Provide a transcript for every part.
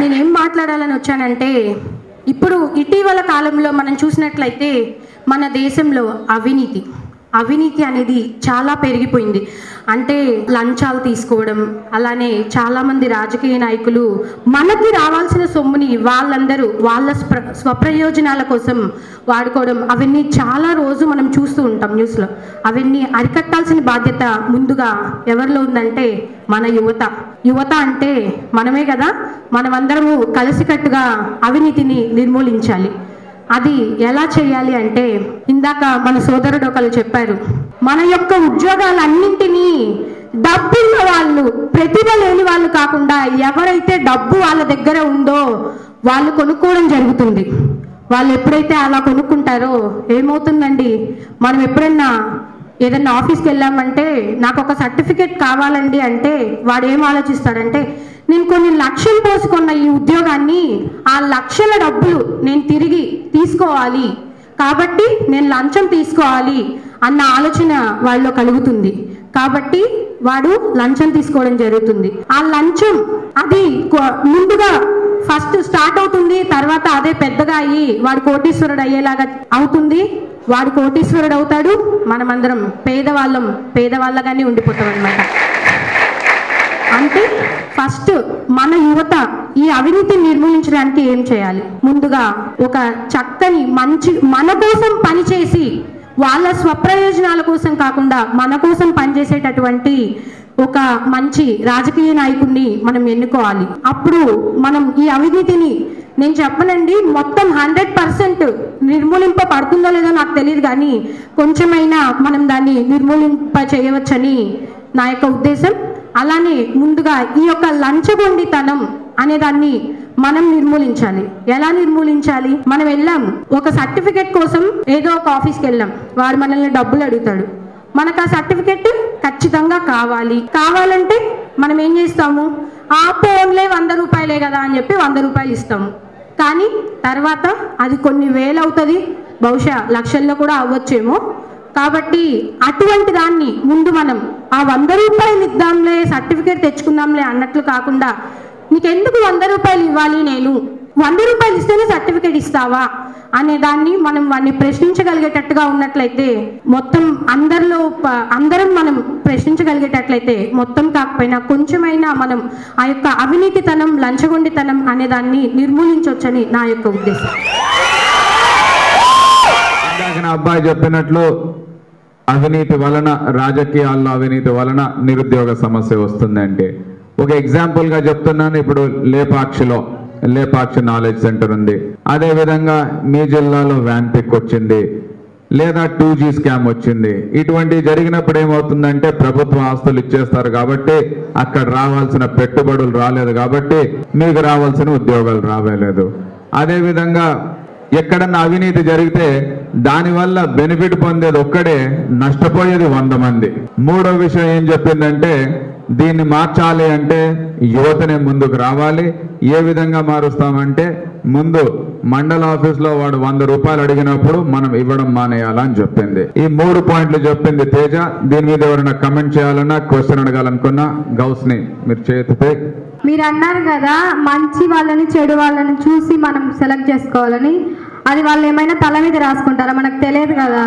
నేనేం మాట్లాడాలని వచ్చానంటే, ఇప్పుడు ఇటీవల కాలంలో మనం చూసినట్లయితే మన దేశంలో అవినీతి అనేది చాలా పెరిగిపోయింది. అంటే లంచాలు తీసుకోవడం, అలానే చాలామంది రాజకీయ నాయకులు మనకి రావాల్సిన సొమ్ముని వాళ్ళందరూ వాళ్ళ స్వప్రయోజనాల కోసం వాడుకోవడం, అవన్నీ చాలా రోజు మనం చూస్తూ ఉంటాం న్యూస్లో. అవన్నీ అరికట్టాల్సిన బాధ్యత ముందుగా ఎవరిలో ఉందంటే మన యువత అంటే మనమే కదా. మనమందరము కలిసికట్టుగా అవినీతిని నిర్మూలించాలి. అది ఎలా చేయాలి అంటే, ఇందాక మన సోదరుడు ఒకరు చెప్పారు, మన యొక్క ఉద్యోగాలన్నింటినీ డబ్బున్న వాళ్ళు, ప్రతిభ లేని వాళ్ళు కాకుండా ఎవరైతే డబ్బు వాళ్ళ దగ్గర ఉందో వాళ్ళు కొనుక్కోవడం జరుగుతుంది. వాళ్ళు ఎప్పుడైతే అలా కొనుక్కుంటారో ఏమవుతుందండి, మనం ఎప్పుడైనా ఏదన్నా ఆఫీస్కి వెళ్ళామంటే నాకు ఒక సర్టిఫికేట్ కావాలండి అంటే వాడు ఏం ఆలోచిస్తాడంటే, నేను కొన్ని లక్షలు పోసుకున్న ఈ ఉద్యోగాన్ని ఆ లక్షల డబ్బులు నేను తిరిగి తీసుకోవాలి కాబట్టి నేను లంచం తీసుకోవాలి అన్న ఆలోచన వాళ్ళలో కలుగుతుంది. కాబట్టి వాడు లంచం తీసుకోవడం జరుగుతుంది. ఆ లంచం అది ముందుగా ఫస్ట్ స్టార్ట్ అవుతుంది, తర్వాత అదే పెద్దగా అయ్యి వాడు కోటీశ్వరుడు అయ్యేలాగా అవుతుంది. వాడు కోటీశ్వరుడు అవుతాడు, మనమందరం పేదవాళ్ళగానే ఉండిపోతాం అన్నమాట. అంటే ఫస్ట్ మన యువత ఈ అవినీతిని నిర్మూలించడానికి ఏం చేయాలి? ముందుగా ఒక చక్కని మంచి మన కోసం పనిచేసి వాళ్ళ స్వప్రయోజనాల కోసం కాకుండా మన కోసం పనిచేసేటటువంటి ఒక మంచి రాజకీయ నాయకుడిని మనం ఎన్నుకోవాలి. అప్పుడు మనం ఈ అవినీతిని, నేను చెప్పనండి మొత్తం 100% నిర్మూలింపబడుతుందో లేదో నాకు తెలియదు, కానీ కొంచెమైనా మనం దాన్ని నిర్మూలింప చేయవచ్చని నా యొక్క ఉద్దేశం. అలానే ముందుగా ఈ యొక్క లంచగొండితనం అనే దాన్ని మనం నిర్మూలించాలి. ఎలా నిర్మూలించాలి? మనం వెళ్ళాము ఒక సర్టిఫికేట్ కోసం, ఏదో ఒక ఆఫీస్కి వెళ్ళాం, వాడు మనల్ని డబ్బులు అడుగుతాడు. మనకు ఆ సర్టిఫికేట్ ఖచ్చితంగా కావాలంటే మనం ఏం చేస్తాము, ఆ ఫోన్లే 100 రూపాయలే కదా అని చెప్పి 100 రూపాయలు ఇస్తాము. కానీ తర్వాత అది కొన్ని వేలు అవుతుంది, బహుశా లక్షల్లో కూడా అవ్వచ్చేమో. కాబట్టి అటువంటి దాన్ని ముందు మనం ఆ 100 రూపాయలు ఇద్దాంలే, సర్టిఫికేట్ తెచ్చుకుందాంలే అన్నట్లు కాకుండా, నీకెందుకు 100 రూపాయలు ఇవ్వాలి, నేను 100 రూపాయలు ఇస్తేనే సర్టిఫికేట్ ఇస్తావా అనే దాన్ని మనం వాడిని ప్రశ్నించగలిగేటట్టుగా ఉన్నట్లయితే, మొత్తం అందరం మనం ప్రశ్నించగలిగేటట్లయితే, మొత్తం కాకపోయినా కొంచెమైనా మనం ఆ యొక్క అవినీతితనం, లంచగొండితనం అనే దాన్ని నిర్మూలించవచ్చని నా యొక్క ఉద్దేశం. నా అబ్బాయి చెప్పినట్లు అవినీతి వలన, రాజకీయాల్లో అవినీతి వలన నిరుద్యోగ సమస్య వస్తుందంటే, ఒక ఎగ్జాంపుల్ గా చెప్తున్నాను. ఇప్పుడు లేపాక్షి నాలెడ్జ్ సెంటర్ ఉంది, అదే విధంగా మీ జిల్లాలో వ్యాన్ పిక్ వచ్చింది, లేదా 2G స్కామ్ వచ్చింది. ఇటువంటివి జరిగినప్పుడు ఏమవుతుందంటే, ప్రభుత్వ ఆస్తులు ఇచ్చేస్తారు కాబట్టి అక్కడ రావాల్సిన పెట్టుబడులు రాలేదు, కాబట్టి మీకు రావాల్సిన ఉద్యోగాలు రాలేదు. అదే విధంగా ఎక్కడన్నా అవినీతి జరిగితే దానివల్ల బెనిఫిట్ పొందేది ఒక్కడే, నష్టపోయేది 100 మంది. మూడో విషయం ఏం చెప్పిందంటే, దీన్ని మార్చాలి అంటే యువతనే ముందుకు రావాలి. ఏ విధంగా మారుస్తామంటే, ముందు మండల ఆఫీస్లో వాడు 100 రూపాయలు అడిగినప్పుడు మనం ఇవ్వడం మానేయాలని చెప్పింది. ఈ 3 పాయింట్లు చెప్పింది తేజ. దీని మీద ఎవరైనా కమెంట్ చేయాలన్నా, క్వశ్చన్ అడగాలనుకున్నా గౌస్ని మీరు చేతితే. మీరు అన్నారు కదా మంచి వాళ్ళని చెడు వాళ్ళని చూసి మనం సెలెక్ట్ చేసుకోవాలని, అది వాళ్ళు ఏమైనా తల మీద రాసుకుంటారా? మనకు తెలియదు కదా.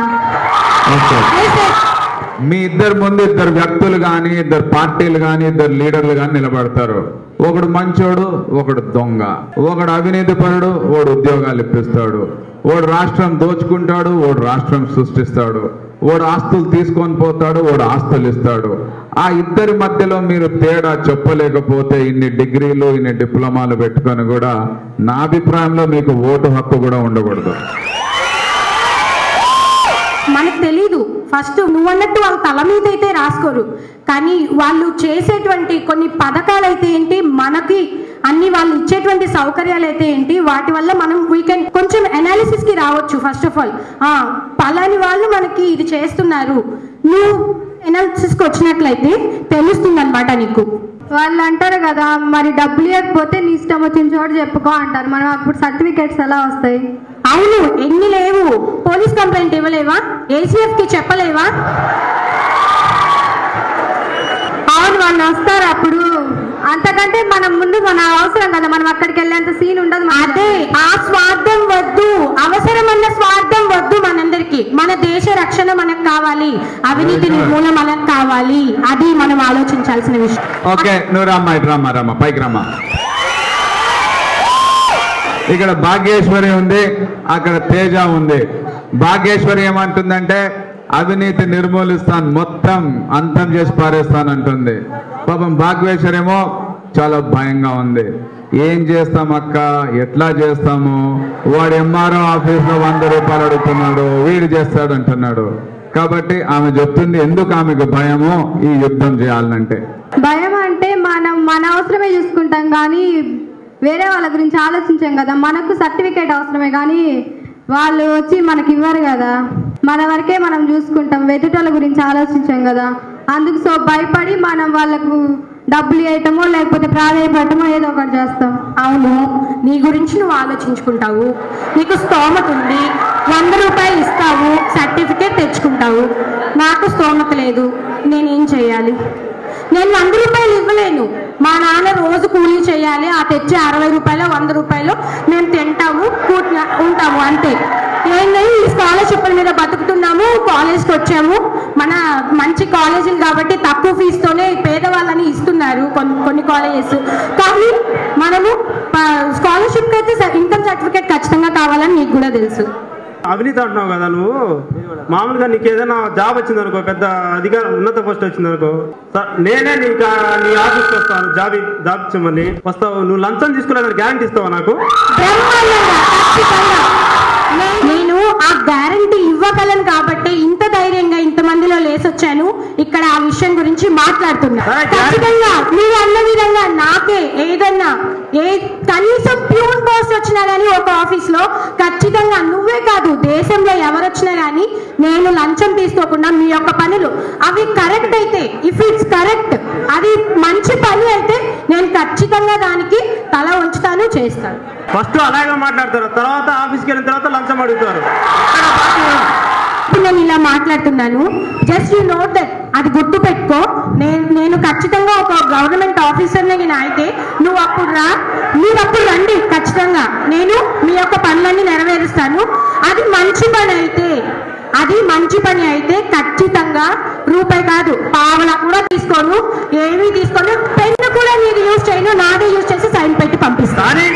మీ ఇద్దరు ముందు ఇద్దరు వ్యక్తులు కానీ, ఇద్దరు పార్టీలు కానీ, ఇద్దరు లీడర్లు కానీ నిలబడతారు. ఒకడు మంచోడు, ఒకడు దొంగ. ఒకడు అవినీతి పరుడు, వాడు ఉద్యోగాలు ఇప్పిస్తాడు. వాడు రాష్ట్రం దోచుకుంటాడు, వాడు రాష్ట్రం సృష్టిస్తాడు. వాడు ఆస్తులు తీసుకొని పోతాడు, వాడు ఆస్తులు ఇస్తాడు. ఆ ఇద్దరి మధ్యలో మీరు తేడా చెప్పలేకపోతే, ఇన్ని డిగ్రీలు ఇన్ని డిప్లొమాలు పెట్టుకొని కూడా నా అభిప్రాయంలో మీకు ఓటు హక్కు కూడా ఉండకూడదు. మనకు తెలీదు. ఫస్ట్ నువ్వు అన్నట్టు వాళ్ళ తల మీద అయితే రాసుకోరు, కానీ వాళ్ళు చేసేటువంటి కొన్ని పథకాలు అయితే ఏంటి, మనకి అన్ని వాళ్ళు ఇచ్చేటువంటి సౌకర్యాలు అయితే ఏంటి, వాటి వల్ల మనం వీకెండ్ కొంచెం అనాలిసిస్కి రావచ్చు. ఫస్ట్ ఆఫ్ ఆల్ పలాని వాళ్ళు మనకి ఇది చేస్తున్నారు, నువ్వు అనాలిసిస్కి వచ్చినట్లయితే తెలుస్తుంది అనమాట నీకు. వాళ్ళు అంటారు కదా, మరి డబ్బులు ఇవ్వకపోతే నీ ఇష్టం వచ్చిన చోటు చెప్పుకో అంటారు. మనం అప్పుడు సర్టిఫికేట్స్ ఎలా వస్తాయి? అవును, ఎన్ని లేవు. పోలీస్ కంప్లైంట్ ఇవ్వలేవా? ACFకి చెప్పలేవా? అవును, వాళ్ళు వస్తారు. అప్పుడు అంతకంటే మనం ముందు మన అవసరం కదా, మనం అక్కడికి వెళ్ళేంత సీన్ ఉండదు. అదే ఆ స్వార్థం వద్దు, అవసరమన్న స్వార్థం వద్దు మనందరికి. మన దేశ రక్షణ మనకు కావాలి, అవినీతి నిర్మూలన మనకు కావాలి. అది మనం ఆలోచించాల్సిన విషయం. ఓకే, నువ్వు రామ్మా, ఇటు రామ్మా, పైకి రామ్మా. ఇక్కడ భాగ్యేశ్వరి ఉంది, అక్కడ తేజ ఉంది. భాగ్యేశ్వరి ఏమంటుందంటే అవినీతి నిర్మూలిస్తాను, మొత్తం అంతం చేసి పారేస్తానంటుంది. పాపం భాగ్యేశ్వరి ఏమో చాలా భయంగా ఉంది. ఏం చేస్తాం అక్క, ఎట్లా చేస్తాము, వాడు ఎంఆర్ఓ ఆఫీస్లో 100 రూపాయలు అడుగుతున్నాడు, వీడు చేస్తాడు అంటున్నాడు. కాబట్టి ఆమె చెప్తుంది ఎందుకు ఆమెకు భయమో ఈ యుద్ధం చేయాలంటే. భయం అంటే మనం మన అవసరమే చూసుకుంటాం కానీ వేరే వాళ్ళ గురించి ఆలోచించాం కదా. మనకు సర్టిఫికేట్ అవసరమే కానీ వాళ్ళు వచ్చి మనకి ఇవ్వరు కదా. మన వరకే మనం చూసుకుంటాం, ఎదుటోళ్ళ గురించి ఆలోచించాం కదా. అందుకు సో భయపడి మనం వాళ్ళకు డబ్బులు వేయటమో లేకపోతే ప్రాధాయపడటమో ఏదో ఒకటి చేస్తాం. అవును, నీ గురించి నువ్వు ఆలోచించుకుంటావు, నీకు స్తోమత ఉంది, 100 రూపాయలు ఇస్తావు, సర్టిఫికేట్ తెచ్చుకుంటావు. నాకు స్తోమత లేదు, నేనేం చేయాలి? నేను 100 రూపాయలు ఇవ్వలేను. మా నాన్న రోజు కూలీ చేయాలి, ఆ తెచ్చే 60 రూపాయలు 100 రూపాయలు మేము తింటాము ఉంటాము అంతే. ఏంటంటే ఈ స్కాలర్షిప్ల మీద బతుకుతున్నాము, కాలేజ్కి వచ్చాము, మన మంచి కాలేజీలు కాబట్టి తక్కువ ఫీజుతోనే పేదవాళ్ళని ఇస్తున్నారు కొన్ని కాలేజెస్. కానీ మనము స్కాలర్షిప్కి అయితే ఇన్కమ్ సర్టిఫికేట్ ఖచ్చితంగా కావాలని నీకు కూడా తెలుసు. అవినీతి అంటున్నావు కదా నువ్వు. మామూలుగా నీకు ఏదైనా జాబ్ వచ్చిందనుకో, పెద్ద అధికారం ఉన్నత పోస్ట్ వచ్చిందనుకో, నేనే నీ ఆఫీస్కి వస్తాను, జాబ్ ఇచ్చమని వస్తావు. నువ్వు లంచం తీసుకునేదాన్ని గ్యారంటీ ఇస్తావా నాకు? నేను ఆ గ్యారంటీ ఇవ్వగలను కాబట్టి ఇంత ధైర్యంగా ఇంతమందిలో లేసొచ్చాను, ఇక్కడ ఆ విషయం గురించి మాట్లాడుతున్నా. ఖచ్చితంగా మీరు అన్న విధంగా నాకే ఏదన్నా కనీసం ప్యూన్ పోస్ట్ వచ్చినా కానీ ఒక ఆఫీస్ లో ఖచ్చితంగా నువ్వే కాదు దేశంలో ఎవరు వచ్చినా కానీ నేను లంచం తీసుకోకుండా మీ యొక్క పనులు అవి కరెక్ట్ అయితే, ఇఫ్ ఇట్స్ కరెక్ట్, అది మంచి పని అయితే నేను ఖచ్చితంగా దానికి తల ఉంచుతాను, చేస్తాను. ఫస్ట్ అలాగే మాట్లాడతారు, తర్వాత ఆఫీస్కి వెళ్ళిన తర్వాత లంచం అడుగుతారు. నేను ఇలా మాట్లాడుతున్నాను, జస్ట్ యూ నోట్ దట్, అది గుర్తు పెట్టుకో. నేను ఖచ్చితంగా ఒక గవర్నమెంట్ ఆఫీసర్ని నేను అయితే నువ్వు అప్పుడు రా, మీరు అప్పుడు రండి, ఖచ్చితంగా నేను మీ యొక్క పనులన్నీ నెరవేరుస్తాను. అది మంచి పని అయితే ఖచ్చితంగా రూపాయి కాదు పావలా కూడా తీసుకోను, ఏమీ తీసుకోను, పెన్ను కూడా నీది యూజ్ చేయను, నాదే యూజ్ చేసి సైన్ పెట్టి పంపిస్తాను.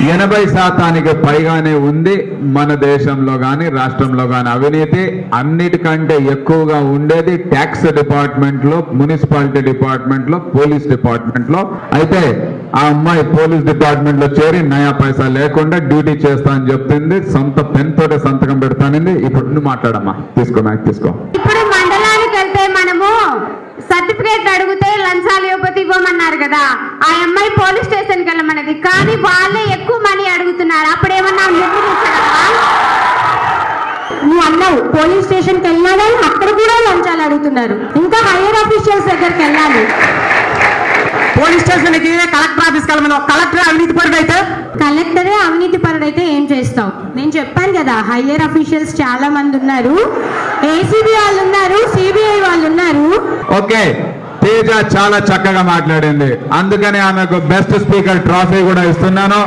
80% పైగానే ఉంది మన దేశంలో కానీ రాష్ట్రంలో కానీ అవినీతి. అన్నిటికంటే ఎక్కువగా ఉండేది ట్యాక్స్ డిపార్ట్మెంట్ లో, మున్సిపాలిటీ డిపార్ట్మెంట్ లో, పోలీస్ డిపార్ట్మెంట్ లో. అయితే ఆ అమ్మాయి పోలీస్ డిపార్ట్మెంట్ లో చేరి నయా పైసా లేకుండా డ్యూటీ చేస్తా అని చెప్తుంది, సొంత పెన్ తోటే సంతకం పెడతానింది. ఇప్పుడు నువ్వు మాట్లాడమ్మా, తీసుకో. ఇప్పుడు మండలానికి వెళ్తే మనము సర్టిఫికేట్ అడిగితే లంచాలు ఇవ్వకపోతే ఇవ్వమన్నారు కదా. ఆ అమ్మాయి పోలీస్ స్టేషన్కి వెళ్ళమన్నది, కానీ వాళ్ళే ఎక్కువ మనీ అడుగుతున్నారు. అప్పుడేమన్నా నువ్వు అన్నావు పోలీస్ స్టేషన్కి వెళ్ళినా కానీ అక్కడ కూడా లంచాలు అడుగుతున్నారు. ఇంకా హైయర్ అఫీషియల్స్ దగ్గరికి వెళ్ళాలి. పోలీస్ స్టేషన్కి కలెక్టర్ ఆఫీస్కి వెళ్ళమని, కలెక్టరే అవినీతి పరుడైతే ఏం చేస్తావు? నేను చెప్పాను కదా, హైయర్ అఫీషియల్స్ చాలా మంది ఉన్నారు, ఏసీబీ వాళ్ళు ఉన్నారు, సిబిఐ వాళ్ళు ఉన్నారు. ఓకే, తేజ చాలా చక్కగా మాట్లాడింది, అందుకని ఆమెకు బెస్ట్ స్పీకర్ ట్రోఫీ కూడా ఇస్తున్నాను.